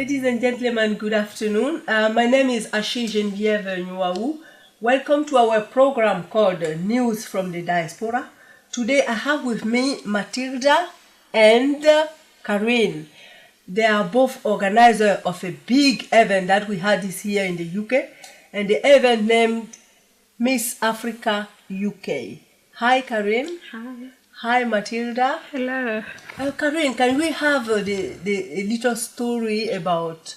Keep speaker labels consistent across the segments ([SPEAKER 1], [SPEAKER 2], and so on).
[SPEAKER 1] Ladies and gentlemen, good afternoon. My name is Achille Genevieve Gnoahou. Welcome to our program called News from the Diaspora. Today I have with me Matilda and Karyne. They are both organizers of a big event that we had this year in the UK, and the event named Miss Africa UK. Hi Karyne.
[SPEAKER 2] Hi.
[SPEAKER 1] Hi Matilda.
[SPEAKER 2] Hello.
[SPEAKER 1] Karyne, can we have a little story about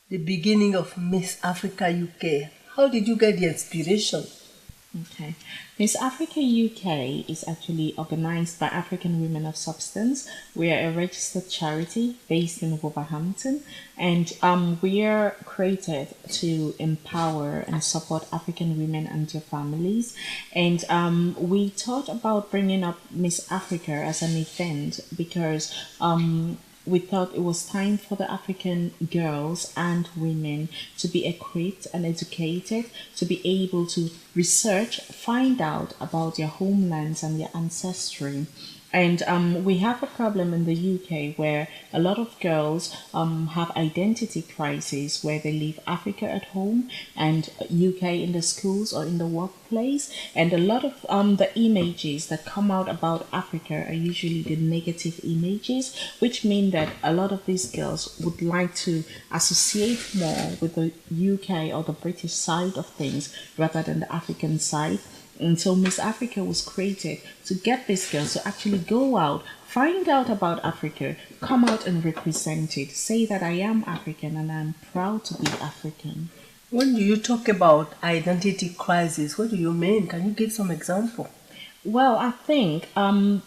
[SPEAKER 1] the beginning of Miss Africa UK? How did you get the inspiration?
[SPEAKER 2] Okay. Miss Africa UK is actually organized by African Women of Substance. We are a registered charity based in Wolverhampton, and we are created to empower and support African women and their families. And we thought about bringing up Miss Africa as an event because we thought it was time for the African girls and women to be equipped and educated, to be able to research, find out about their homelands and their ancestry. And we have a problem in the UK where a lot of girls have identity crises, where they leave Africa at home and UK in the schools or in the workplace. And a lot of the images that come out about Africa are usually the negative images, which mean that a lot of these girls would like to associate more with the UK or the British side of things rather than the African side. And so Miss Africa was created to get these girls to actually go out, find out about Africa, come out and represent it, say that I am African and I'm proud to be African.
[SPEAKER 1] When you talk about identity crisis, what do you mean? Can you give some example?
[SPEAKER 2] Well, I think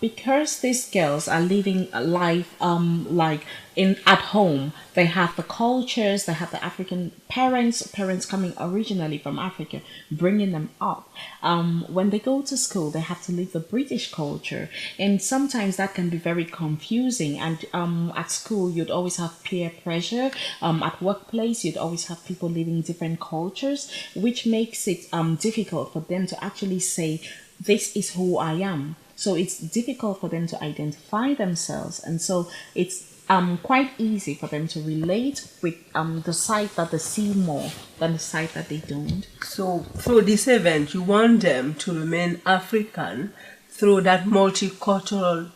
[SPEAKER 2] because these girls are living a life like at home, they have the cultures, they have the African parents coming originally from Africa, bringing them up. When they go to school, they have to live the British culture, and sometimes that can be very confusing. And at school, you'd always have peer pressure. At workplace, you'd always have people living different cultures, which makes it difficult for them to actually say, this is who I am. So it's difficult for them to identify themselves. And so it's quite easy for them to relate with the side that they see more than the side that they don't.
[SPEAKER 1] So through this event, you want them to remain African through that multicultural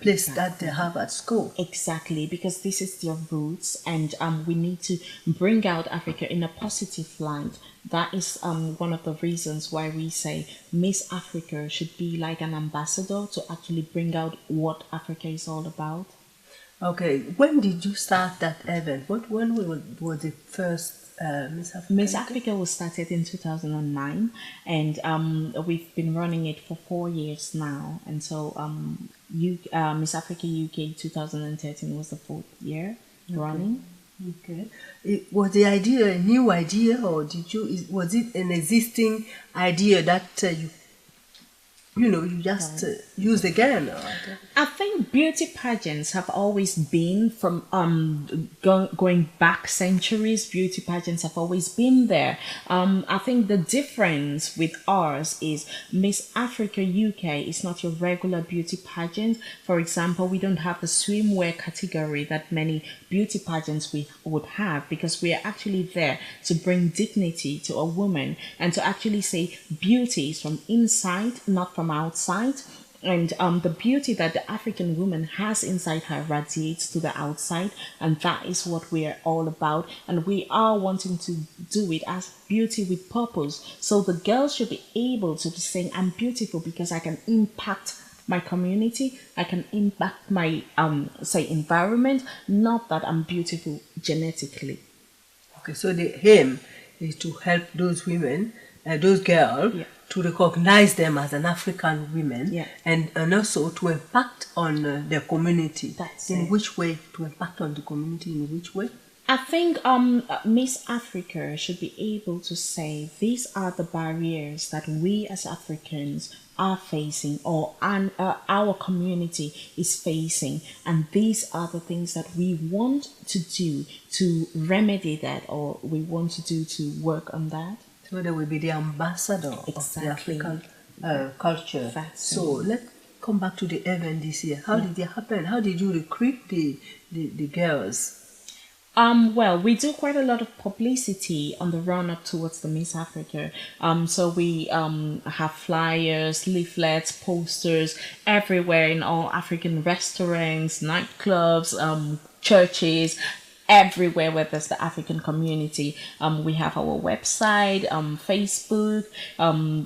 [SPEAKER 1] place that they have at school.
[SPEAKER 2] Exactly, because this is their roots, and we need to bring out Africa in a positive light. That is one of the reasons why we say Miss Africa should be like an ambassador to actually bring out what Africa is all about.
[SPEAKER 1] Okay, when did you start that event? When was the first Miss Africa?
[SPEAKER 2] Miss Africa was started in 2009, and we've been running it for 4 years now. And so Miss Africa UK 2013 was the 4th year running.
[SPEAKER 1] Okay. Was the idea a new idea, or was it an existing idea that you just used again?
[SPEAKER 2] I think beauty pageants have always been from going back centuries. Beauty pageants have always been there. I think the difference with ours is Miss Africa UK is not your regular beauty pageant. For example, we don't have the swimwear category that many beauty pageants we would have, because we are actually there to bring dignity to a woman and to actually say beauty is from inside, not from outside. And the beauty that the African woman has inside her radiates to the outside, and that is what we are all about. And we are wanting to do it as beauty with purpose. So the girls should be able to be saying, I'm beautiful because I can impact my community, I can impact my environment, not that I'm beautiful genetically.
[SPEAKER 1] Okay, so the aim is to help those women, those girls, to recognize them as an African women, and also to impact on their community. Which way? To impact on the community in which way?
[SPEAKER 2] I think Miss Africa should be able to say these are the barriers that we as Africans are facing, or our community is facing, and these are the things that we want to do to remedy that, or we want to do to work on that.
[SPEAKER 1] So they will be the ambassador of the African culture. So let's come back to the event this year. How did it happen? How did you recruit the girls?
[SPEAKER 2] Well, we do quite a lot of publicity on the run up towards the Miss Africa. So we have flyers, leaflets, posters everywhere in all African restaurants, nightclubs, churches, everywhere where there's the African community. We have our website, Facebook,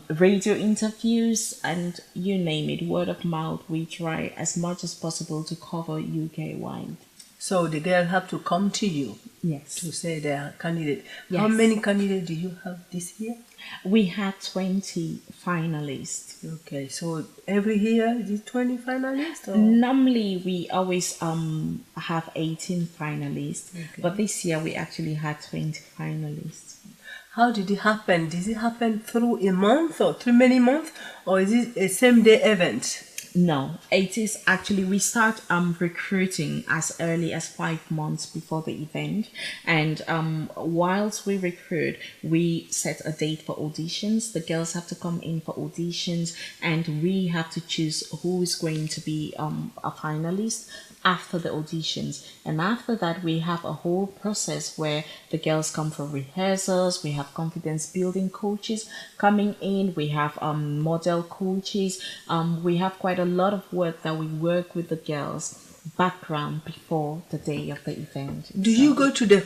[SPEAKER 2] radio interviews, and you name it, word of mouth. We try as much as possible to cover UK wide.
[SPEAKER 1] So the girl have to come to you,
[SPEAKER 2] Yes.
[SPEAKER 1] to say they are candidate.
[SPEAKER 2] Yes.
[SPEAKER 1] How many candidates do you have this year?
[SPEAKER 2] We had 20 finalists.
[SPEAKER 1] Okay, so every year is it 20 finalists? Or?
[SPEAKER 2] Normally we always have 18 finalists, but this year we actually had 20 finalists.
[SPEAKER 1] How did it happen? Did it happen through a month or through many months, or is it a same day event?
[SPEAKER 2] No, it is actually, we start recruiting as early as 5 months before the event, and whilst we recruit, we set a date for auditions. The girls have to come in for auditions, and we have to choose who is going to be a finalist after the auditions. And after that, we have a whole process where the girls come for rehearsals. We have confidence building coaches coming in. We have model coaches. We have quite a lot of work that we work with the girls background before the day of the event.
[SPEAKER 1] Do you go to the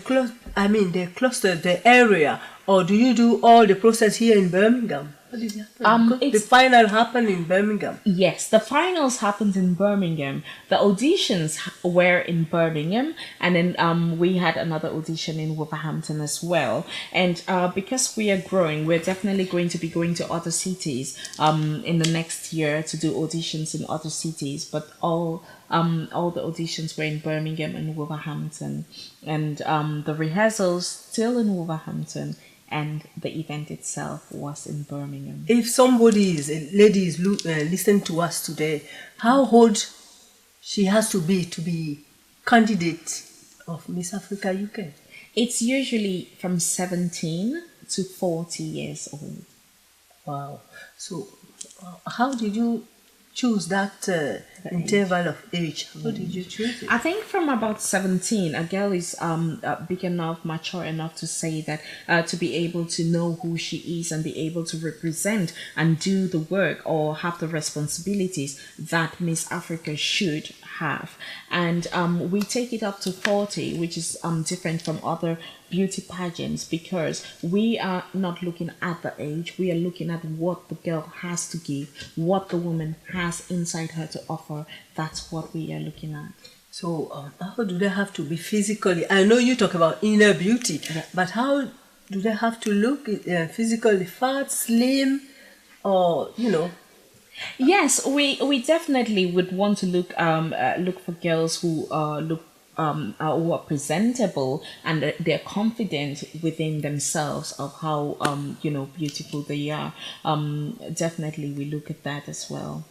[SPEAKER 1] cluster, the area, or do you do all the process here in Birmingham? What is happening? The final happened in Birmingham.
[SPEAKER 2] Yes, the finals happened in Birmingham. The auditions were in Birmingham, and then we had another audition in Wolverhampton as well. And because we are growing, we're definitely going to be going to other cities in the next year to do auditions in other cities. But all the auditions were in Birmingham and Wolverhampton, and the rehearsals still in Wolverhampton, and the event itself was in Birmingham.
[SPEAKER 1] If somebody is, a lady is listen to us today, how old she has to be candidate of Miss Africa UK?
[SPEAKER 2] It's usually from 17 to 40 years old.
[SPEAKER 1] Wow. So how did you choose that interval of age? How did you choose it?
[SPEAKER 2] I think from about 17, a girl is big enough, mature enough to say that, to be able to know who she is and be able to represent and do the work or have the responsibilities that Miss Africa should have. And we take it up to 40, which is different from other beauty pageants, because we are not looking at the age, we are looking at what the girl has to give, what the woman has inside her to offer. That's what we are looking at.
[SPEAKER 1] So how do they have to be physically? I know you talk about inner beauty, but how do they have to look physically fit, slim, or
[SPEAKER 2] Yes, we definitely would want to look for girls who who are presentable and they're confident within themselves of how beautiful they are. Definitely we look at that as well.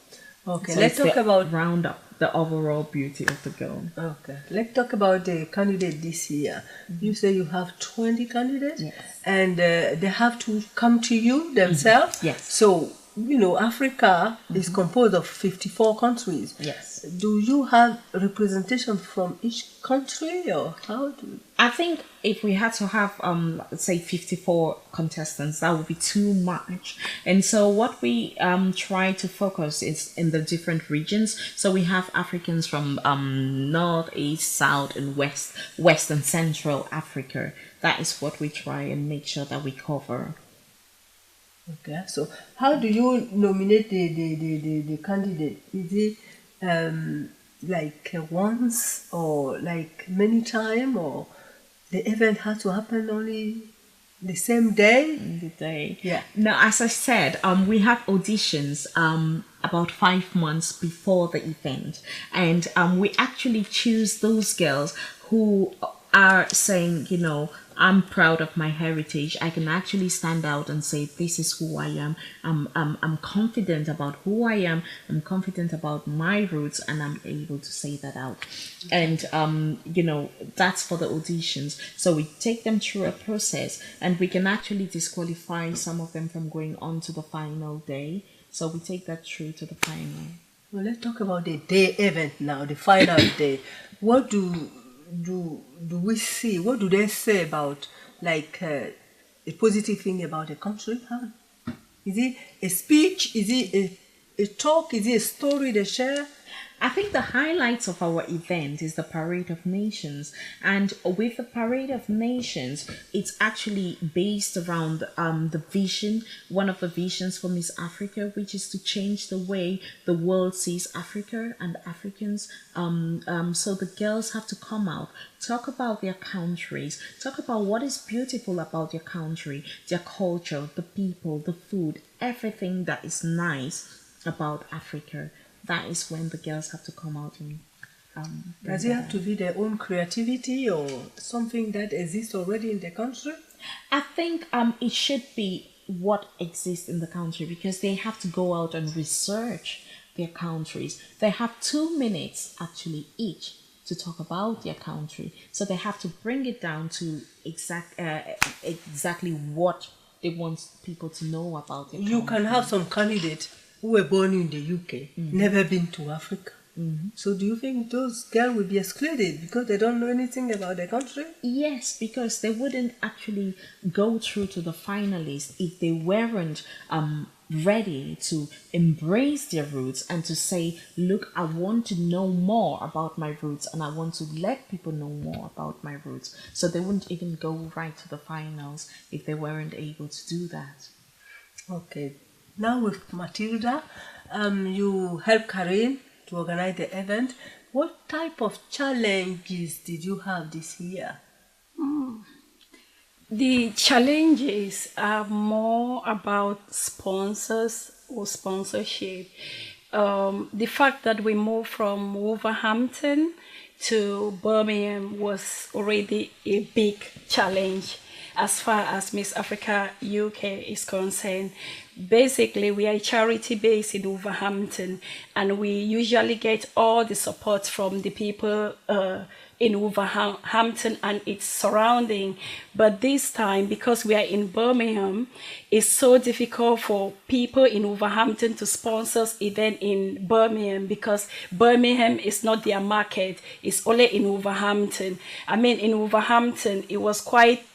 [SPEAKER 1] Okay,
[SPEAKER 2] So
[SPEAKER 1] let's
[SPEAKER 2] it's
[SPEAKER 1] talk
[SPEAKER 2] the
[SPEAKER 1] about
[SPEAKER 2] round up the overall beauty of the girl.
[SPEAKER 1] Okay, let's talk about the candidate this year. You say you have 20 candidates,
[SPEAKER 2] Yes.
[SPEAKER 1] and they have to come to you themselves.
[SPEAKER 2] Yes.
[SPEAKER 1] So Africa is composed of 54 countries.
[SPEAKER 2] Yes.
[SPEAKER 1] Do you have representation from each country, or how do?
[SPEAKER 2] I think if we had to have, say 54 contestants, that would be too much. And so what we try to focus is in the different regions. So we have Africans from North, East, South, and West and Central Africa. That is what we try and make sure that we cover.
[SPEAKER 1] Okay, so how do you nominate the candidate? Is it like once or like many times, or the event has to happen only the same day?
[SPEAKER 2] The day.
[SPEAKER 1] Yeah.
[SPEAKER 2] Now, as I said, we have auditions about 5 months before the event, and we actually choose those girls who are saying, I'm proud of my heritage. I can actually stand out and say, this is who I am. I'm confident about who I am. I'm confident about my roots, and I'm able to say that out. And, that's for the auditions. So we take them through a process, and we can actually disqualify some of them from going on to the final day. So we take that through to the final.
[SPEAKER 1] Well, let's talk about the day event now, the final day. What do we see? What do they say about like a positive thing about a country? How, is it a speech? Is it a talk? Is it a story they share?
[SPEAKER 2] I think the highlights of our event is the Parade of Nations. And with the Parade of Nations, it's actually based around the vision, one of the visions for Miss Africa, which is to change the way the world sees Africa and Africans. So the girls have to come out, talk about their countries, talk about what is beautiful about their country, their culture, the people, the food, everything that is nice about Africa. That is when the girls have to come out and
[SPEAKER 1] does it have to be their own creativity or something that exists already in the country?
[SPEAKER 2] I think it should be what exists in the country, because they have to go out and research their countries. They have 2 minutes actually each to talk about their country, so they have to bring it down to exactly what they want people to know about their country.
[SPEAKER 1] You can have some candidates who were born in the UK, never been to Africa. So do you think those girls will be excluded because they don't know anything about their country?
[SPEAKER 2] Yes, because they wouldn't actually go through to the finalists if they weren't ready to embrace their roots and to say, look, I want to know more about my roots and I want to let people know more about my roots. So they wouldn't even go right to the finals if they weren't able to do that.
[SPEAKER 1] Okay. Now with Matilda, you helped Karyne to organize the event. What type of challenges did you have this year?
[SPEAKER 3] The challenges are more about sponsors or sponsorship. The fact that we moved from Wolverhampton to Birmingham was already a big challenge as far as Miss Africa UK is concerned. Basically, we are a charity based in Wolverhampton, and we usually get all the support from the people in Wolverhampton and its surrounding. But this time, because we are in Birmingham, it's so difficult for people in Wolverhampton to sponsor event in Birmingham, because Birmingham is not their market. It's only in Wolverhampton. I mean, in Wolverhampton, it was quite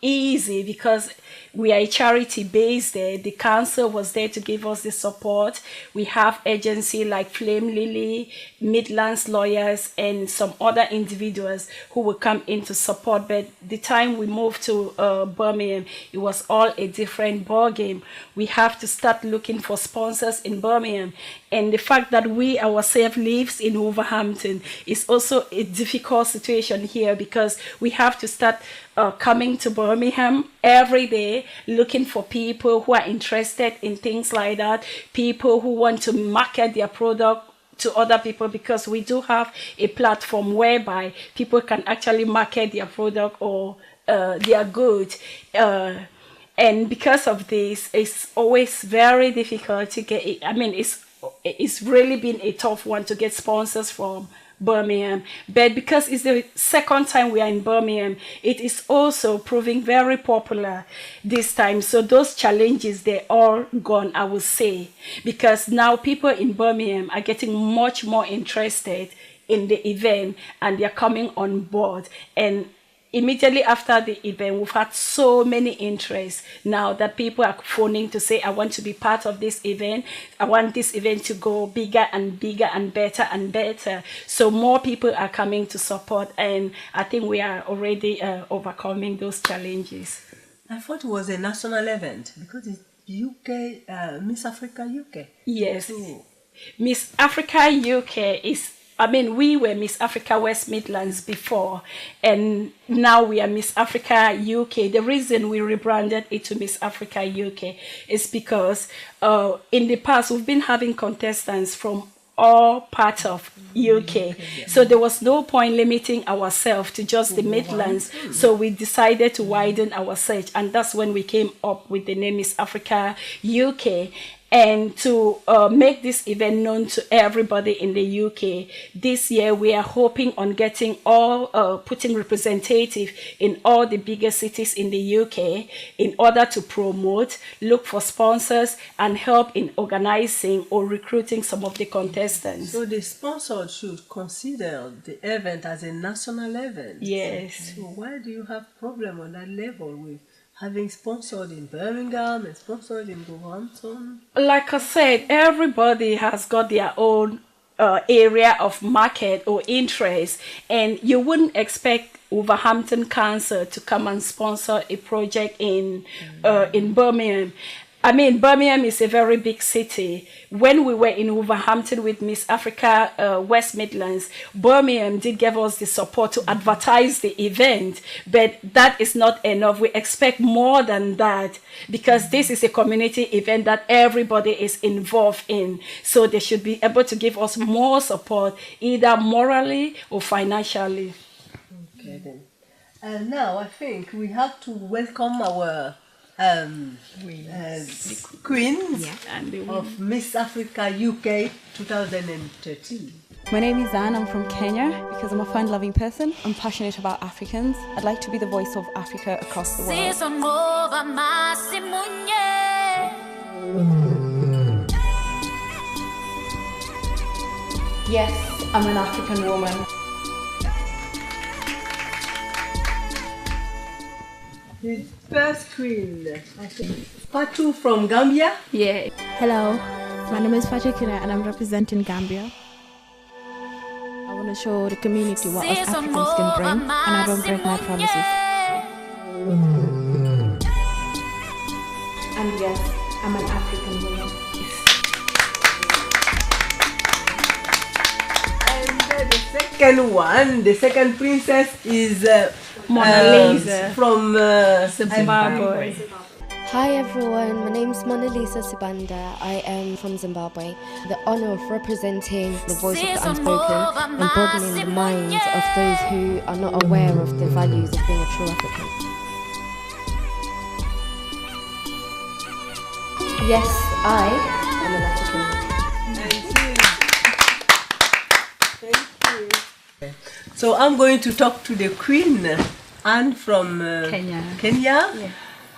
[SPEAKER 3] easy because we are a charity based there. The council was there to give us the support. We have agency like Flame Lily, Midlands Lawyers, and some other individuals who will come in to support. But the time we moved to Birmingham, it was all a different ball game. We have to start looking for sponsors in Birmingham. And the fact that we ourselves lives in Wolverhampton is also a difficult situation here, because we have to start coming to Birmingham every day, looking for people who are interested in things like that, people who want to market their product to other people, because we do have a platform whereby people can actually market their product or their goods. And because of this, it's always very difficult to get it. I mean, it's really been a tough one to get sponsors from Birmingham. But because it's the second time we are in Birmingham, it is also proving very popular this time. So those challenges, they're all gone, I would say, because now people in Birmingham are getting much more interested in the event and they're coming on board. And immediately after the event, we've had so many interests now that people are phoning to say, I want to be part of this event. I want this event to go bigger and bigger and better and better. So more people are coming to support, and I think we are already overcoming those challenges.
[SPEAKER 1] I thought it was a national event because it's UK, Miss Africa UK.
[SPEAKER 3] Yes.
[SPEAKER 1] Ooh.
[SPEAKER 3] Miss Africa UK is, I mean, we were Miss Africa West Midlands before, and now we are Miss Africa UK. The reason we rebranded it to Miss Africa UK is because in the past we've been having contestants from all parts of UK. So there was no point limiting ourselves to just the Midlands. So we decided to widen our search, and that's when we came up with the name Miss Africa UK. and to make this event known to everybody in the UK. This year, we are hoping on getting putting representative in all the bigger cities in the UK in order to promote, look for sponsors, and help in organizing or recruiting some of the contestants.
[SPEAKER 1] So the sponsor should consider the event as a national event.
[SPEAKER 3] Yes.
[SPEAKER 1] So why do you have problem on that level with having sponsored in Birmingham and sponsored in Wolverhampton?
[SPEAKER 3] Like I said, everybody has got their own area of market or interest, and you wouldn't expect Wolverhampton Council to come and sponsor a project in Birmingham. I mean, Birmingham is a very big city. When we were in Wolverhampton with Miss Africa West Midlands, Birmingham did give us the support to advertise the event, but that is not enough. We expect more than that, because this is a community event that everybody is involved in. So they should be able to give us more support, either morally or financially.
[SPEAKER 1] Okay then. And now I think we have to welcome our queens of Miss Africa UK 2013.
[SPEAKER 4] My name is Zan. I'm from Kenya because I'm a fun-loving person. I'm passionate about Africans. I'd like to be the voice of Africa across the world. Yes, I'm an African woman.
[SPEAKER 1] The first queen, I think, Fatou from Gambia.
[SPEAKER 3] Yeah.
[SPEAKER 5] Hello, my name is Fatou Kinneh and I'm representing Gambia. I want to show the community what us Africans can bring, and I don't break my promises.
[SPEAKER 4] And yes, I'm an African woman.
[SPEAKER 1] And the second one, the second princess is
[SPEAKER 3] Monaliza
[SPEAKER 1] from
[SPEAKER 3] Zimbabwe.
[SPEAKER 6] Hi everyone, my name is Monaliza Sibanda. I am from Zimbabwe. The honor of representing the voice of the unspoken and broadening the minds of those who are not aware of the values of being a true African. Yes, I am an African.
[SPEAKER 1] Thank you. So I'm going to talk to the queen, Anne from Kenya.
[SPEAKER 7] Yeah.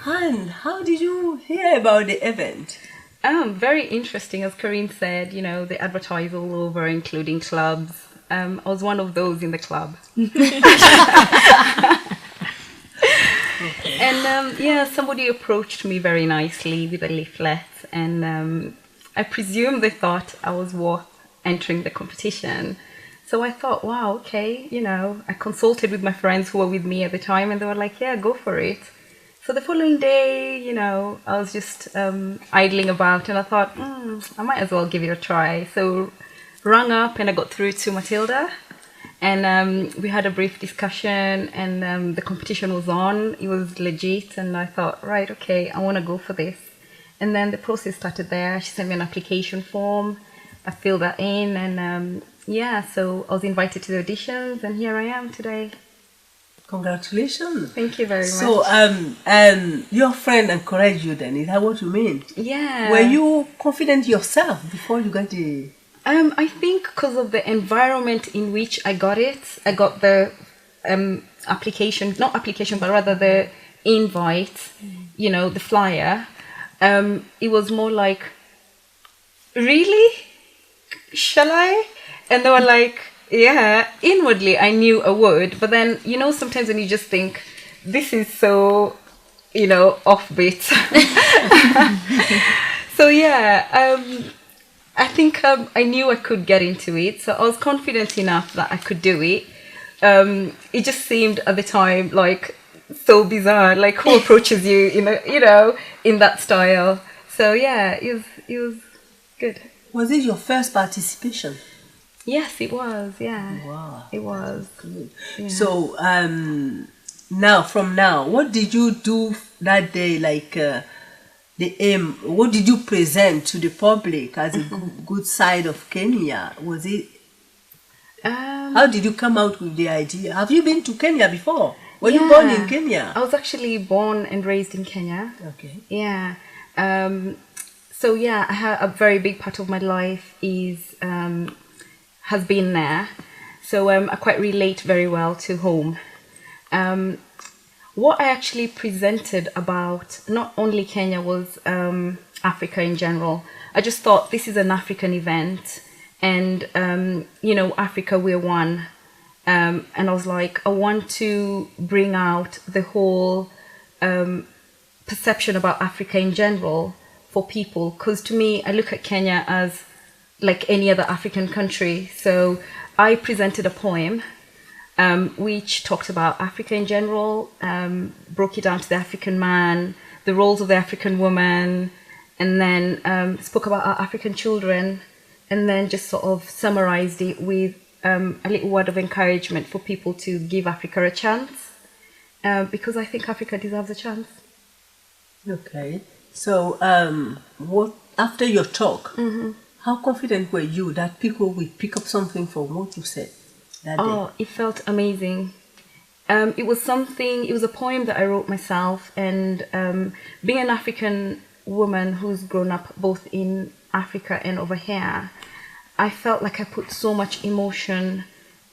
[SPEAKER 1] Anne, how did you hear about the event?
[SPEAKER 7] Very interesting. As Karyne said, you know, they advertise all over, including clubs. I was one of those in the club. And yeah, somebody approached me very nicely with a leaflet, and I presume they thought I was worth entering the competition. So I thought, wow, okay, you know, I consulted with my friends who were with me at the time, and they were like, yeah, go for it. So the following day, you know, I was just idling about, and I thought, I might as well give it a try. So rang up, and I got through to Matilda, and we had a brief discussion, and the competition was on. It was legit, and I thought, right, okay, I want to go for this. And then the process started there. She sent me an application form. I filled that in, and yeah, so I was invited to the auditions, and here I am today.
[SPEAKER 1] Congratulations.
[SPEAKER 7] Thank you very much.
[SPEAKER 1] So, your friend encouraged you then, is that what you mean?
[SPEAKER 7] Yeah.
[SPEAKER 1] Were you confident yourself before you got the...
[SPEAKER 7] I think because of the environment in which I got it. I got the application, not application, but rather the invite, you know, the flyer. It was more like, really? Shall I? And they were like, yeah. Inwardly, I knew I would. But then, you know, sometimes when you just think, this is so, you know, offbeat. So, yeah, I think I knew I could get into it. So I was confident enough that I could do it. It just seemed at the time like so bizarre. Like, who approaches you, you know, in that style? So, yeah, it was good.
[SPEAKER 1] Was it your first participation?
[SPEAKER 7] Yes, it was. Yeah.
[SPEAKER 1] Wow.
[SPEAKER 7] It was.
[SPEAKER 1] Good.
[SPEAKER 7] Yeah.
[SPEAKER 1] So from now, what did you do that day? Like the aim. What did you present to the public as a good side of Kenya? Was it? How did you come out with the idea? Have you been to Kenya before? Were you born in Kenya?
[SPEAKER 7] I was actually born and raised in Kenya.
[SPEAKER 1] Okay.
[SPEAKER 7] Yeah. So yeah, I had a very big part of my life has been there. So I quite relate very well to home. What I actually presented about not only Kenya was Africa in general. I just thought this is an African event, and Africa, we're one. And I was like, I want to bring out the whole perception about Africa in general for people, because to me, I look at Kenya as like any other African country. So I presented a poem which talked about Africa in general, broke it down to the African man, the roles of the African woman, and then spoke about our African children, and then just sort of summarized it with a little word of encouragement for people to give Africa a chance, because I think Africa deserves a chance.
[SPEAKER 1] Okay. So, what after your talk, how confident were you that people will pick up something from what you said that day?
[SPEAKER 7] It felt amazing. It was a poem that I wrote myself, and being an African woman who's grown up both in Africa and over here, I felt like I put so much emotion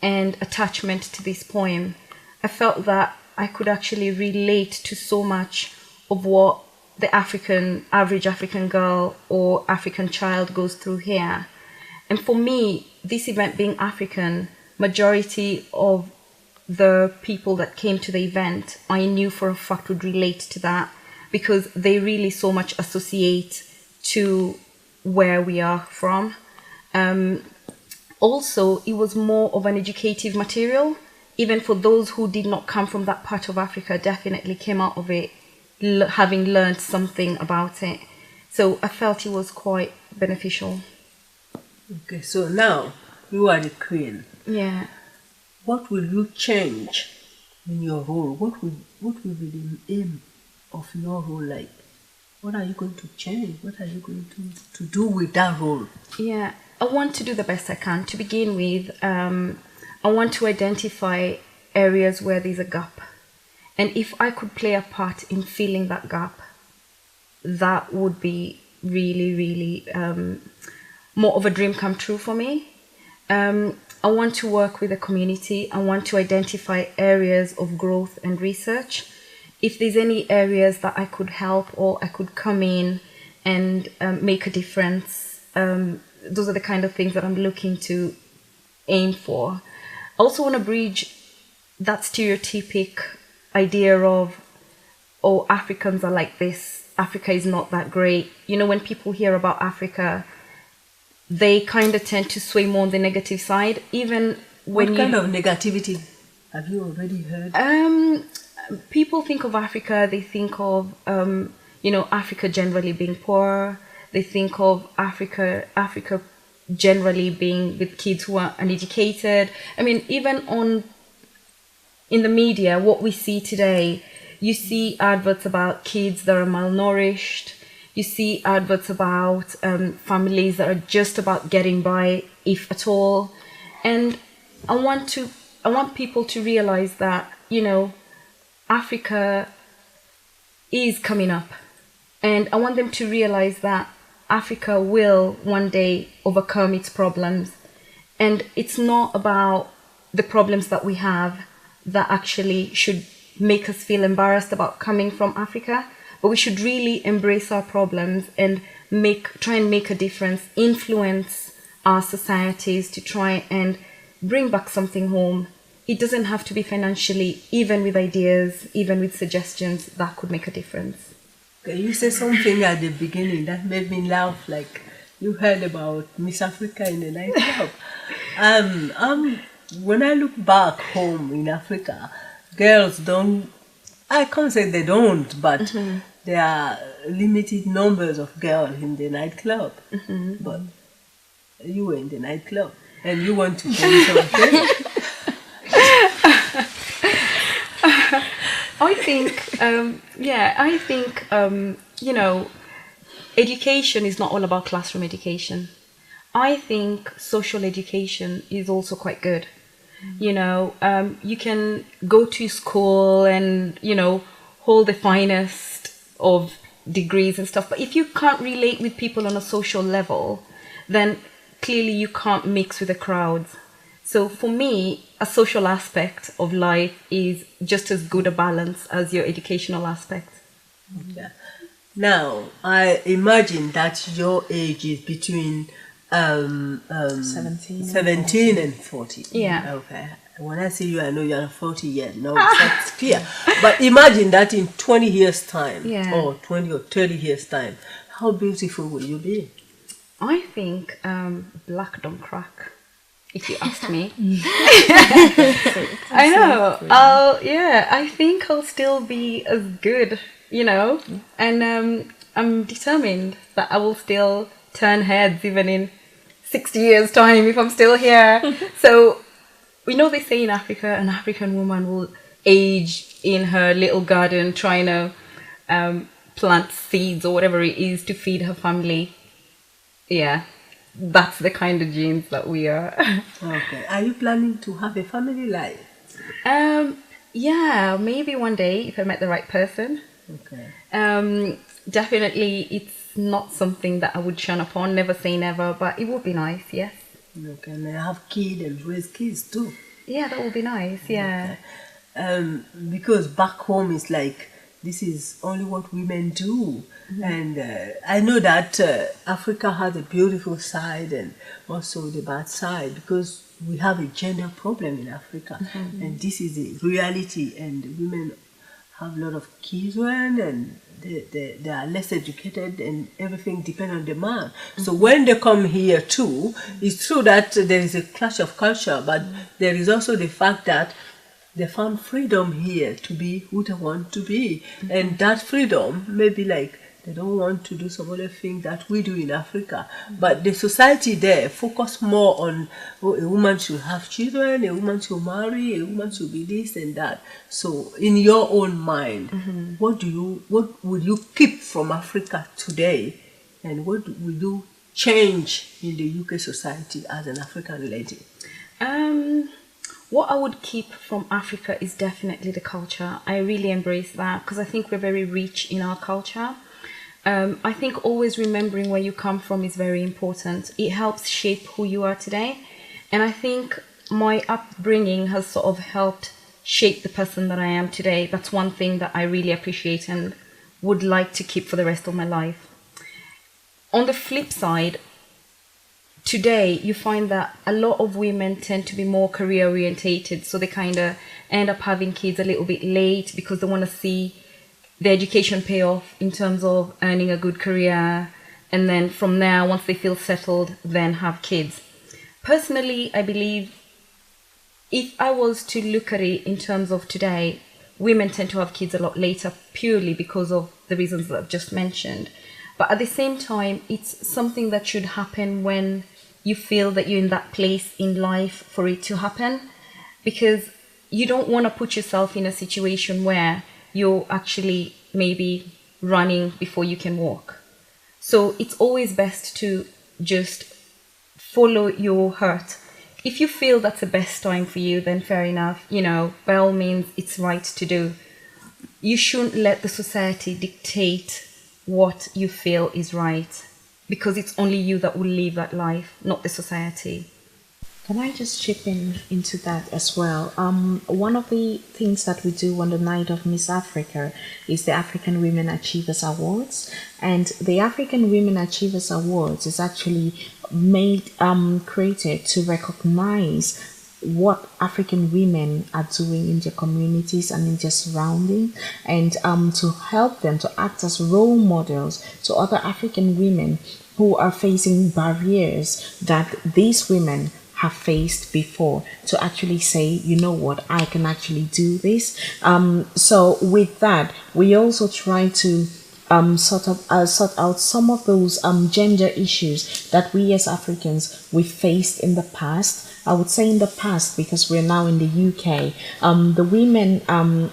[SPEAKER 7] and attachment to this poem. I felt that I could actually relate to so much of what the average African girl or African child goes through here. And for me, this event being African, majority of the people that came to the event, I knew for a fact would relate to that, because they really so much associate to where we are from. Also, it was more of an educative material. Even for those who did not come from that part of Africa, definitely came out of it having learned something about it. So I felt it was quite beneficial.
[SPEAKER 1] Okay, so now you are the queen.
[SPEAKER 7] Yeah.
[SPEAKER 1] What will you change in your role? What will be the aim of your role like? What are you going to change? What are you going to do with that role?
[SPEAKER 7] Yeah, I want to do the best I can. To begin with, I want to identify areas where there's a gap. And if I could play a part in filling that gap, that would be really, really more of a dream come true for me. I want to work with the community. I want to identify areas of growth and research. If there's any areas that I could help or I could come in and make a difference, those are the kind of things that I'm looking to aim for. I also want to bridge that stereotypic idea of, oh, Africans are like this, Africa is not that great. You know, when people hear about Africa, they kind of tend to sway more on the negative side. Even when
[SPEAKER 1] what kind of negativity have you already heard?
[SPEAKER 7] People think of Africa, they think of, Africa generally being poor. They think of Africa generally being with kids who are uneducated. I mean, even in the media, what we see today, you see adverts about kids that are malnourished. You see adverts about families that are just about getting by, if at all. And I want people to realize that, Africa is coming up. And I want them to realize that Africa will one day overcome its problems. And it's not about the problems that we have that actually should make us feel embarrassed about coming from Africa, but we should really embrace our problems and try and make a difference, influence our societies to try and bring back something home. It doesn't have to be financially, even with ideas, even with suggestions, that could make a difference.
[SPEAKER 1] Okay, you said something at the beginning that made me laugh, like you heard about Miss Africa in the nightclub. When I look back home in Africa, girls don't, I can't say they don't, but there are limited numbers of girls in the nightclub. But you were in the nightclub and you want to change something.
[SPEAKER 7] I think, education is not all about classroom education. I think social education is also quite good. You can go to school and, hold the finest of degrees and stuff. But if you can't relate with people on a social level, then clearly you can't mix with the crowds. So for me, a social aspect of life is just as good a balance as your educational aspect.
[SPEAKER 1] Yeah. Now, I imagine that your age is between 17 and 40.
[SPEAKER 7] Yeah.
[SPEAKER 1] Okay. When I say you, I know you're 40 yet. No, that's clear. But imagine that in 20 years' time, or 20 or 30 years' time, how beautiful will you be?
[SPEAKER 7] I think black don't crack, if you ask me. I know. I think I'll still be as good, and I'm determined that I will still turn heads even in 60 years' time if I'm still here. So, they say in Africa, an African woman will age in her little garden trying to plant seeds or whatever it is to feed her family. Yeah, that's the kind of genes that we are.
[SPEAKER 1] Okay. Are you planning to have a family life?
[SPEAKER 7] Yeah, maybe one day if I met the right person.
[SPEAKER 1] Okay.
[SPEAKER 7] Definitely, it's not something that I would shun upon. Never say never, but it would be nice. Yes.
[SPEAKER 1] Okay, and I have kids and raise kids too.
[SPEAKER 7] Yeah, that would be nice. Yeah.
[SPEAKER 1] Okay. Because back home it's like this is only what women do, and I know that Africa has a beautiful side and also the bad side because we have a gender problem in Africa, and this is a reality. And women have a lot of children and they are less educated and everything depends on the man. So when they come here too, it's true that there is a clash of culture, but there is also the fact that they found freedom here to be who they want to be. And that freedom may be like they don't want to do some other thing that we do in Africa. But the society there focus more on a woman should have children, a woman should marry, a woman should be this and that. So in your own mind, what would you keep from Africa today, and what will you change in the UK society as an African lady?
[SPEAKER 7] What I would keep from Africa is definitely the culture. I really embrace that because I think we're very rich in our culture. I think always remembering where you come from is very important. It helps shape who you are today. And I think my upbringing has sort of helped shape the person that I am today. That's one thing that I really appreciate and would like to keep for the rest of my life. On the flip side, today you find that a lot of women tend to be more career orientated. So they kind of end up having kids a little bit late because they want to see the education pay off in terms of earning a good career, and then from there, once they feel settled, then have kids. Personally, I believe if I was to look at it in terms of today, women tend to have kids a lot later purely because of the reasons that I've just mentioned. But at the same time, it's something that should happen when you feel that you're in that place in life for it to happen, because you don't want to put yourself in a situation where you're actually maybe running before you can walk. So it's always best to just follow your heart. If you feel that's the best time for you, then fair enough, by all means, it's right to do. You shouldn't let the society dictate what you feel is right, because it's only you that will live that life, not the society.
[SPEAKER 2] Can I just chip into that as well? One of the things that we do on the night of Miss Africa is the African Women Achievers Awards, and the African Women Achievers Awards is actually created to recognize what African women are doing in their communities and in their surrounding, and to help them to act as role models to other African women who are facing barriers that these women have faced before, to actually say, you know what, I can actually do this. So with that, we also try to sort out some of those gender issues that we as Africans we faced in the past. I would say in the past because we're now in the UK. The women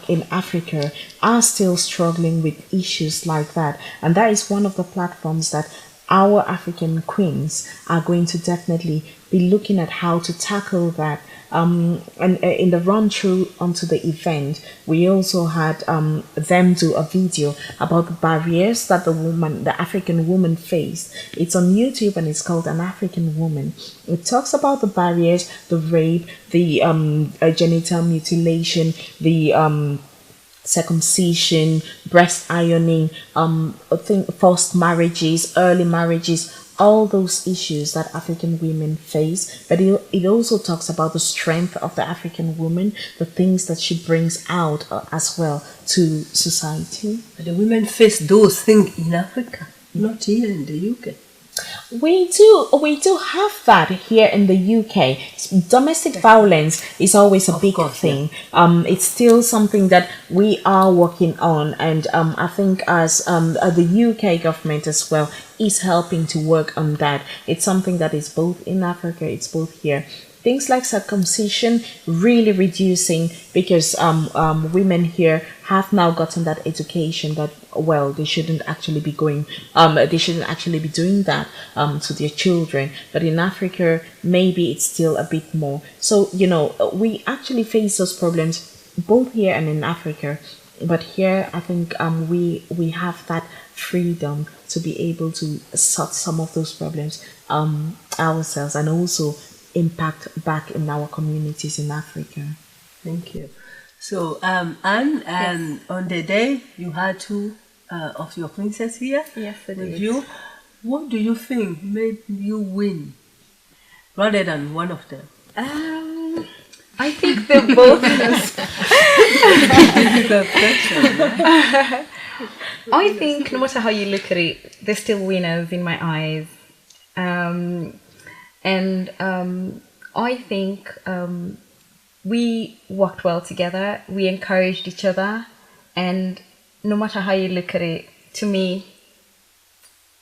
[SPEAKER 2] in Africa are still struggling with issues like that, and that is one of the platforms that our African queens are going to definitely be looking at how to tackle that. And in the run through onto the event, we also had them do a video about the barriers that the African woman faced. It's on YouTube and it's called An African Woman. It talks about the barriers, the rape, the genital mutilation, the circumcision, breast ironing, forced marriages, early marriages, all those issues that African women face. But it also talks about the strength of the African woman, the things that she brings out as well to society.
[SPEAKER 1] But the women face those things in Africa, not here in the UK.
[SPEAKER 2] We do have that here in the UK. Domestic violence is always a big thing. Yeah. It's still something that we are working on, and I think as the UK government as well is helping to work on that. It's something that is both in Africa, it's both here. Things like circumcision really reducing because women here have now gotten that education that, well, they shouldn't actually be doing that to their children. But in Africa, maybe it's still a bit more. So, we actually face those problems both here and in Africa. But here, I think we have that freedom to be able to sort some of those problems ourselves, and also impact back in our communities in Africa.
[SPEAKER 1] Thank you. So, Anne, yes. On the day you had two of your princesses here with you, what do you think made you win rather than one of them?
[SPEAKER 7] I think they're both. I think no matter how you look at it, they're still winners in my eyes. I think we worked well together. We encouraged each other, and no matter how you look at it, to me,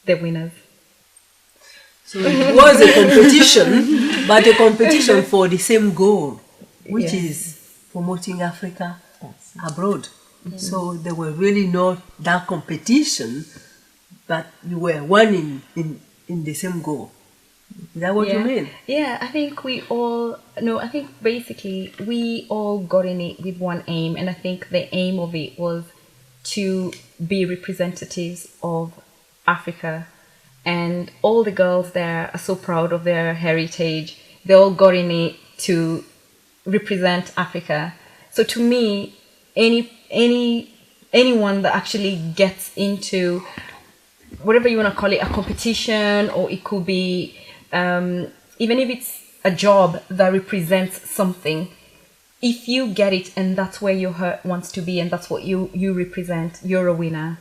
[SPEAKER 7] they're winners.
[SPEAKER 1] So it was a competition, but a competition for the same goal, which is promoting Africa abroad. Mm-hmm. So there were really not that competition, but you were one in the same goal. Is that what you mean?
[SPEAKER 7] Yeah, I think basically we all got in it with one aim, and I think the aim of it was to be representatives of Africa. And all the girls there are so proud of their heritage. They all got in it to represent Africa. So to me, anyone that actually gets into whatever you want to call it, a competition, or it could be even if it's a job that represents something, if you get it and that's where your heart wants to be and that's what you represent, you're a winner.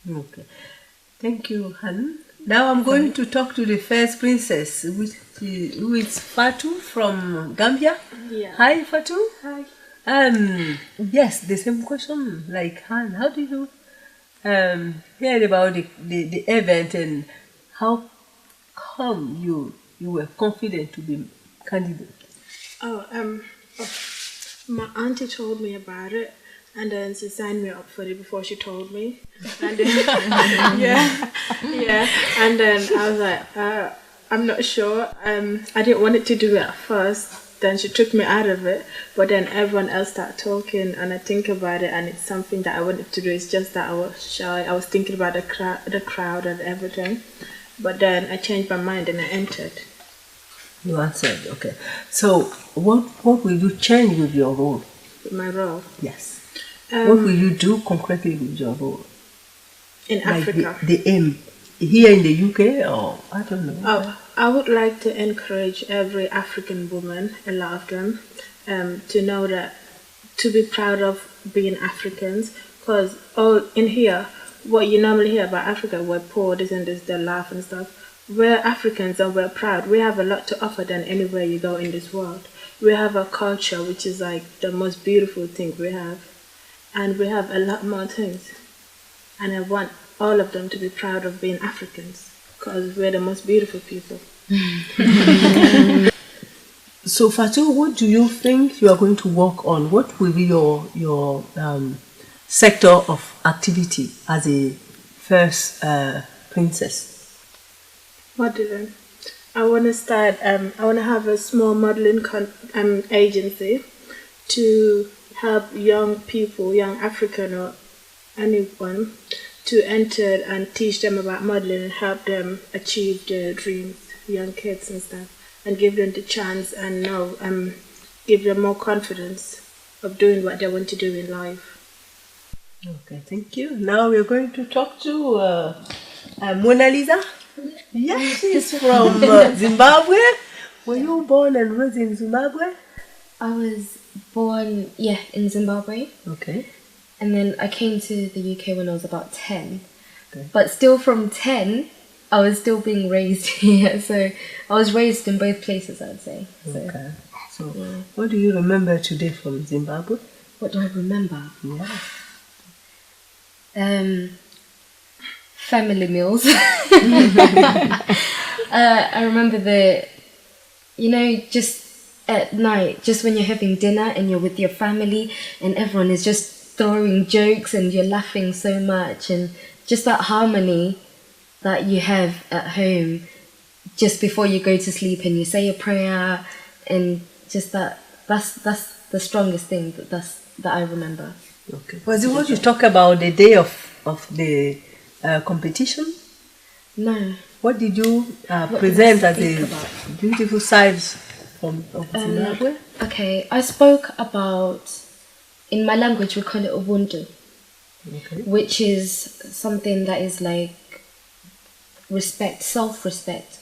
[SPEAKER 1] Okay. Thank you, Han. Now I'm going to talk to the first princess, who is Fatou from Gambia.
[SPEAKER 5] Yeah.
[SPEAKER 1] Hi, Fatou.
[SPEAKER 5] Hi.
[SPEAKER 1] Yes, the same question like Han. How did you hear about the event, and how come you were confident to be candidate?
[SPEAKER 5] My auntie told me about it, and then she signed me up for it before she told me. And then, and then I was like, I'm not sure. I didn't want it to do it at first. Then she took me out of it, but then everyone else started talking, and I think about it, and it's something that I wanted to do. It's just that I was shy. I was thinking about the crowd and everything, but then I changed my mind and I entered.
[SPEAKER 1] You answered, okay. So what will you change with your role?
[SPEAKER 5] With my role?
[SPEAKER 1] Yes. What will you do concretely with your role?
[SPEAKER 5] In Africa?
[SPEAKER 1] The aim here in the UK, or I don't know.
[SPEAKER 5] Oh, I would like to encourage every African woman, a lot of them, to know that, to be proud of being Africans, because in here, what you normally hear about Africa, we're poor, this and this, they laugh and stuff. We're Africans and we're proud. We have a lot to offer than anywhere you go in this world. We have a culture which is like the most beautiful thing we have. And we have a lot more things. And I want all of them to be proud of being Africans, because we're the most beautiful people.
[SPEAKER 1] So Fatou, what do you think you are going to work on? What will be your sector of activity as a first princess?
[SPEAKER 5] Modeling. I want to start. I want to have a small modeling agency to help young people, young African or anyone, to enter and teach them about modeling and help them achieve their dreams, young kids and stuff, and give them the chance and give them more confidence of doing what they want to do in life.
[SPEAKER 1] Okay, thank you. Now we're going to talk to Monaliza. Yes, she's from Zimbabwe. Were you born and raised in Zimbabwe?
[SPEAKER 6] I was born, in Zimbabwe.
[SPEAKER 1] Okay.
[SPEAKER 6] And then I came to the UK when I was about 10.
[SPEAKER 1] Okay.
[SPEAKER 6] But still from 10, I was still being raised here. So I was raised in both places, I would say. So,
[SPEAKER 1] okay. So what do you remember today from Zimbabwe?
[SPEAKER 6] What do I remember?
[SPEAKER 1] Yeah.
[SPEAKER 6] Family meals. I remember just at night, just when you're having dinner and you're with your family and everyone is just throwing jokes and you're laughing so much, and just that harmony that you have at home just before you go to sleep and you say a prayer, and just that's the strongest thing that I remember.
[SPEAKER 1] Okay. Was it what you talk about the day of the competition?
[SPEAKER 6] No.
[SPEAKER 1] What did you present as a beautiful sides of Zimbabwe?
[SPEAKER 6] Okay, I spoke about, in my language we call it Ubuntu, which is something that is like respect, self-respect.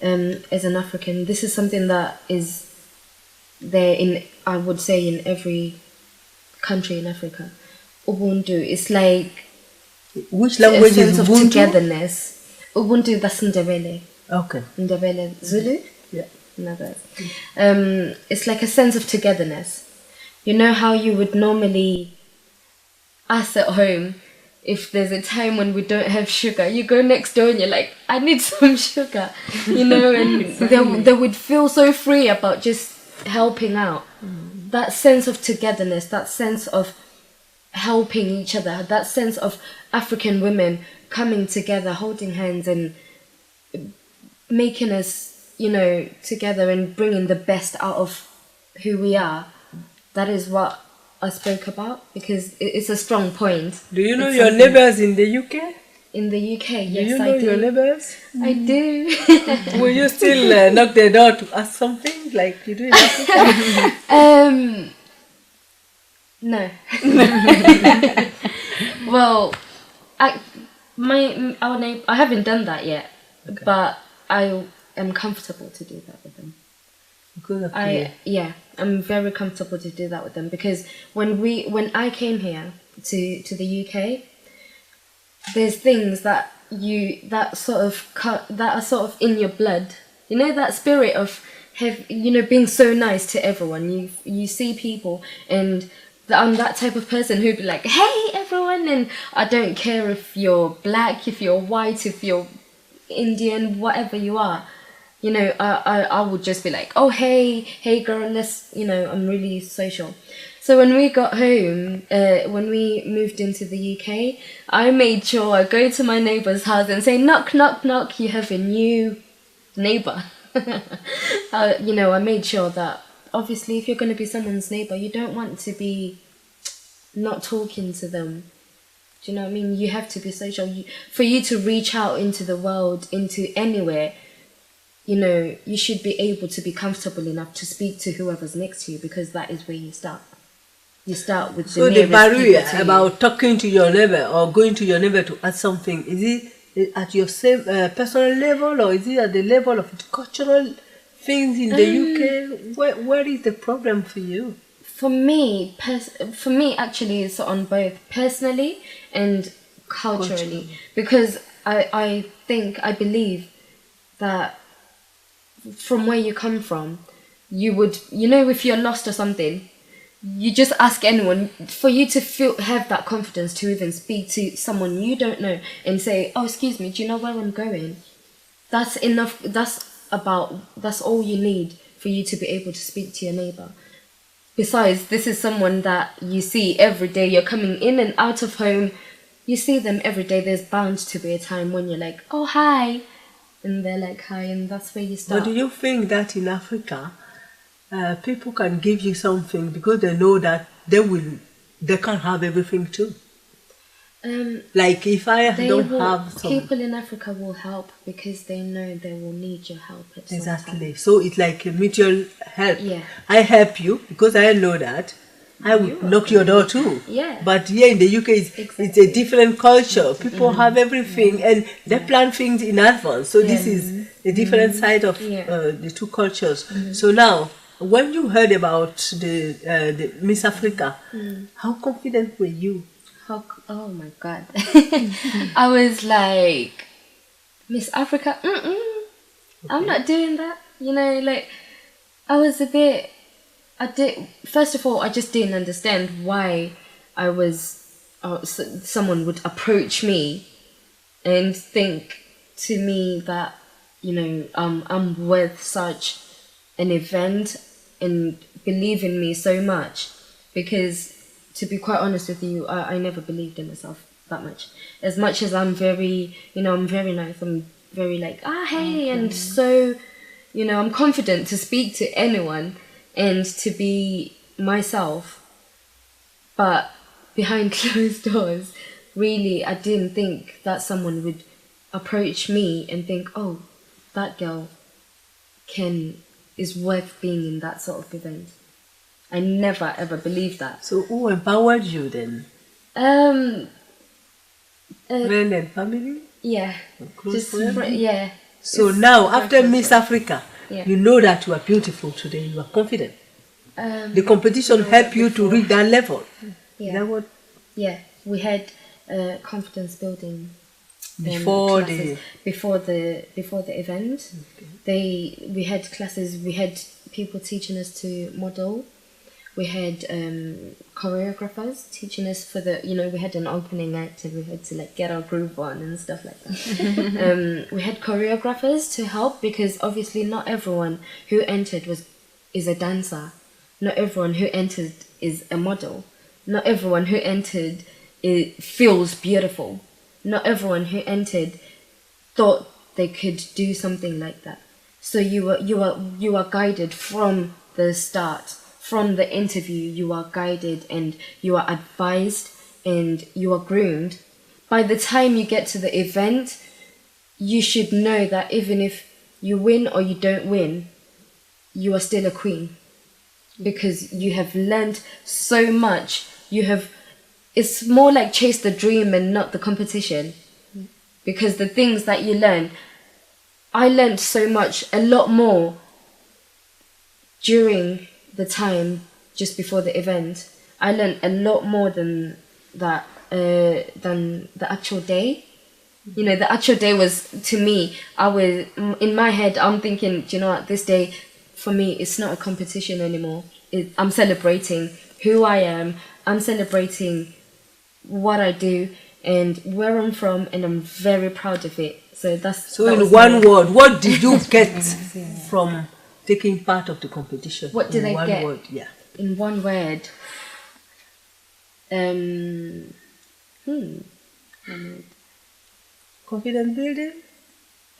[SPEAKER 6] As an African, this is something that is there I would say in every country in Africa. Ubuntu is like,
[SPEAKER 1] which language is
[SPEAKER 6] of
[SPEAKER 1] Ubuntu?
[SPEAKER 6] Togetherness. Ubuntu, that's Ndebele.
[SPEAKER 1] Okay.
[SPEAKER 6] Ndebele, Zulu.
[SPEAKER 1] Yeah.
[SPEAKER 6] Another. It's like a sense of togetherness. You know how you would normally, us at home, if there's a time when we don't have sugar, you go next door and you're like, I need some sugar, and they would feel so free about just helping out. That sense of togetherness, that sense of helping each other, that sense of African women coming together, holding hands and making us, together and bringing the best out of who we are. That is what I spoke about, because it's a strong point.
[SPEAKER 1] Do you know your neighbors in the UK?
[SPEAKER 6] In the UK, yes, I do.
[SPEAKER 1] Do you know your neighbors?
[SPEAKER 6] I do.
[SPEAKER 1] Will you still knock the door to ask something like you do in Africa?
[SPEAKER 6] No. Well, I haven't done that yet, but I am comfortable to do that with them. I'm very comfortable to do that with them, because when I came here to the UK, there's things that are sort of in your blood. That spirit of being so nice to everyone. You see people, and I'm that type of person who'd be like, hey everyone, and I don't care if you're black, if you're white, if you're Indian, whatever you are. I would just be like, oh, hey girl, let's, I'm really social. So when we got home, when we moved into the UK, I made sure I go to my neighbour's house and say, knock, knock, knock, you have a new neighbour. I made sure that, obviously, if you're going to be someone's neighbour, you don't want to be not talking to them. Do you know what I mean? You have to be social. For you to reach out into the world, into anywhere, you should be able to be comfortable enough to speak to whoever's next to you, because that is where you start. You start with the nearest people to you. So the barrier
[SPEAKER 1] about talking to your neighbor or going to your neighbor to ask something, is it at your same personal level, or is it at the level of cultural things in the UK? Where is the problem for you?
[SPEAKER 6] For me, actually, it's on both personally and culturally. Because I believe that from where you come from, you would, if you're lost or something, you just ask anyone. For you to have that confidence to even speak to someone you don't know and say, oh, excuse me, do you know where I'm going? That's enough. That's all you need for you to be able to speak to your neighbour. Besides, this is someone that you see every day. You're coming in and out of home. You see them every day. There's bound to be a time when you're like, oh, hi. and they're like hi, and that's where you start.
[SPEAKER 1] But do you think that in Africa, people can give you something because they know that they can't have everything too? Like if I don't have some...
[SPEAKER 6] People in Africa will help because they know they will need your help at some
[SPEAKER 1] Exactly.
[SPEAKER 6] time.
[SPEAKER 1] So it's like a mutual help.
[SPEAKER 6] Yeah.
[SPEAKER 1] I help you because I know that. I will knock your door too.
[SPEAKER 6] Yeah.
[SPEAKER 1] But here in the UK, it's a different culture. People have everything and they plan things in advance. So this is a different side of the two cultures. So now, when you heard about the Miss Africa, how confident were you?
[SPEAKER 6] Oh my God. I was like, Miss Africa, I'm not doing that. You know, like, I was a bit, first of all, I just didn't understand why someone would approach me and think to me that, you know, I'm worth such an event and believe in me so much, because to be quite honest with you, I never believed in myself that much. As much as I'm very, you know, I'm very nice, I'm very like, hey, and so, you know, I'm confident to speak to anyone and to be myself. But behind closed doors, really, I didn't think that someone would approach me and think, oh, that girl is worth being in that sort of event. I never ever believed that.
[SPEAKER 1] So who empowered you then? Friend and family?
[SPEAKER 6] Yeah.
[SPEAKER 1] Close friend?
[SPEAKER 6] Yeah.
[SPEAKER 1] So now, after Miss Africa, you know that you are beautiful today, you are confident. The competition helped you to reach that level.
[SPEAKER 6] Yeah.
[SPEAKER 1] Is that what?
[SPEAKER 6] Yeah. We had confidence building
[SPEAKER 1] before
[SPEAKER 6] the event. Okay. We had classes, we had people teaching us to model. We had choreographers teaching us for we had an opening act and we had to like get our groove on and stuff like that. We had choreographers to help because obviously not everyone who entered is a dancer. Not everyone who entered is a model. Not everyone who entered feels beautiful. Not everyone who entered thought they could do something like that. So you are guided from the start. From the interview, you are guided and you are advised and you are groomed. By the time you get to the event, you should know that even if you win or you don't win, you are still a queen. Because you have learned so much. It's more like chase the dream and not the competition. Because the things that you learn, I learned so much, a lot more during the time just before the event. I learned a lot more than that, than the actual day. You know, the actual day was, to me, in my head, I'm thinking, do you know what, this day, for me, it's not a competition anymore. I'm celebrating who I am. I'm celebrating what I do and where I'm from, and I'm very proud of it. So
[SPEAKER 1] in one word, what did you get from taking part of the competition?
[SPEAKER 6] What did I get?
[SPEAKER 1] Word, yeah.
[SPEAKER 6] In one word.
[SPEAKER 1] Confidence building?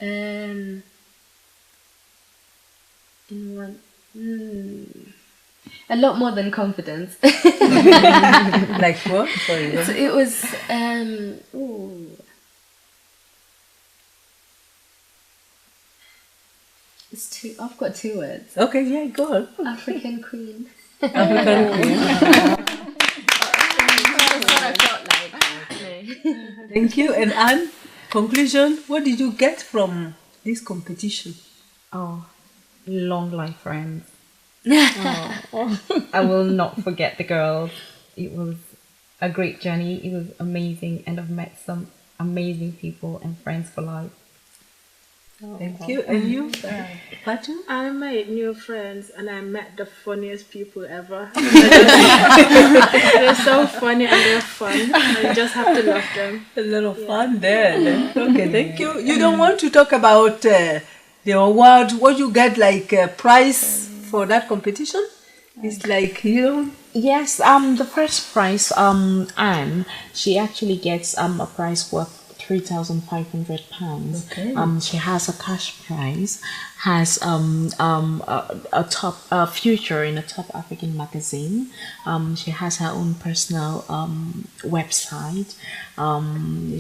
[SPEAKER 6] In one. A lot more than confidence.
[SPEAKER 1] Like what? Sorry.
[SPEAKER 6] It was. I've got two words.
[SPEAKER 1] Okay, yeah, go on.
[SPEAKER 6] African queen.
[SPEAKER 1] African queen.
[SPEAKER 6] That's what I felt like.
[SPEAKER 1] Thank you. And Anne, conclusion, what did you get from this competition?
[SPEAKER 7] Oh, long life friends. I will not forget the girls. It was a great journey. It was amazing, and I've met some amazing people and friends for life.
[SPEAKER 1] Thank you. And you, Fatou?
[SPEAKER 5] I made new friends and I met the funniest people ever. They're so funny and they're fun. You just have to love them.
[SPEAKER 1] A lot of fun there. Okay, thank you. You don't want to talk about the award, what you get like a prize for that competition? It's like, you know.
[SPEAKER 2] Yes, the first prize, Anne, she actually gets a prize worth £3,500.
[SPEAKER 1] Okay.
[SPEAKER 2] She has a cash prize, has a top feature in a top African magazine. She has her own personal website.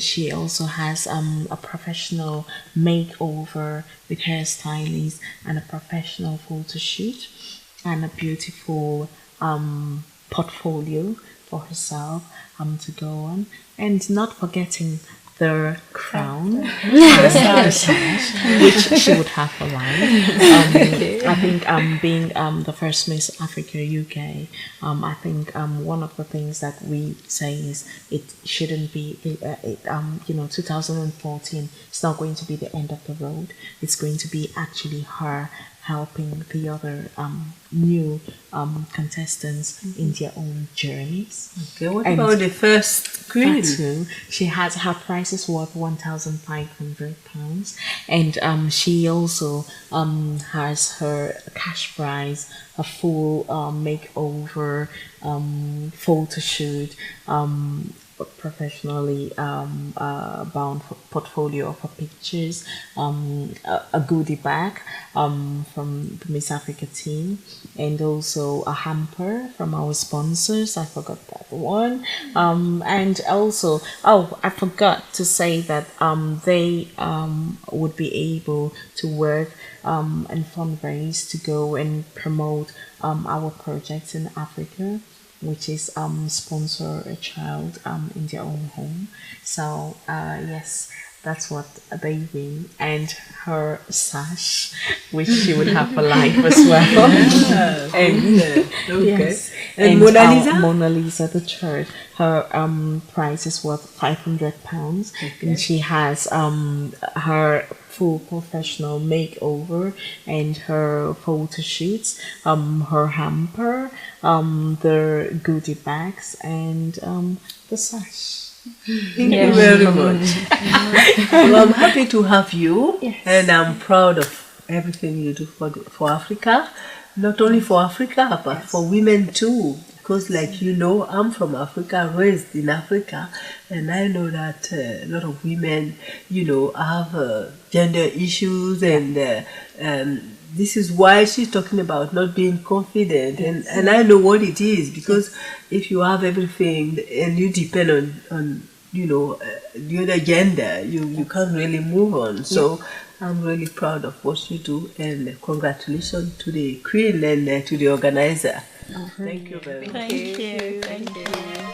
[SPEAKER 2] She also has a professional makeover with hairstylist and a professional photo shoot and a beautiful portfolio for herself to go on, and not forgetting the crown, the sash, which she would have for life. I think being the first Miss Africa UK, I think one of the things that we say is it shouldn't be, 2014 is not going to be the end of the road. It's going to be actually her helping the other new contestants in their own journeys.
[SPEAKER 1] Okay, what about the first queen?
[SPEAKER 2] Fatou, she has her price is worth £1,500, and she also has her cash prize, a full makeover, photo shoot, professionally bound portfolio of her pictures, a goodie bag from the Miss Africa team, and also a hamper from our sponsors. I forgot that one. And also, I forgot to say that they would be able to work and fundraise to go and promote our projects in Africa, which is sponsor a child in their own home. So yes, that's what they win, and her sash, which she would have for life as well. And yes,
[SPEAKER 1] and Monaliza,
[SPEAKER 2] Monaliza the third, her price is worth £500, and she has her full professional makeover and her photo shoots, her hamper, the goodie bags, and the sash.
[SPEAKER 1] Thank you very much. Well, I'm happy to have you, and I'm proud of everything you do for Africa, not only for Africa, but for women too. Because, like you know, I'm from Africa, raised in Africa, and I know that a lot of women, have gender issues, and this is why she's talking about not being confident, and I know what it is, because if you have everything and you depend on the other gender, you can't really move on. So I'm really proud of what you do, and congratulations to the Queen and to the organizer. Thank you very much.
[SPEAKER 3] Thank you.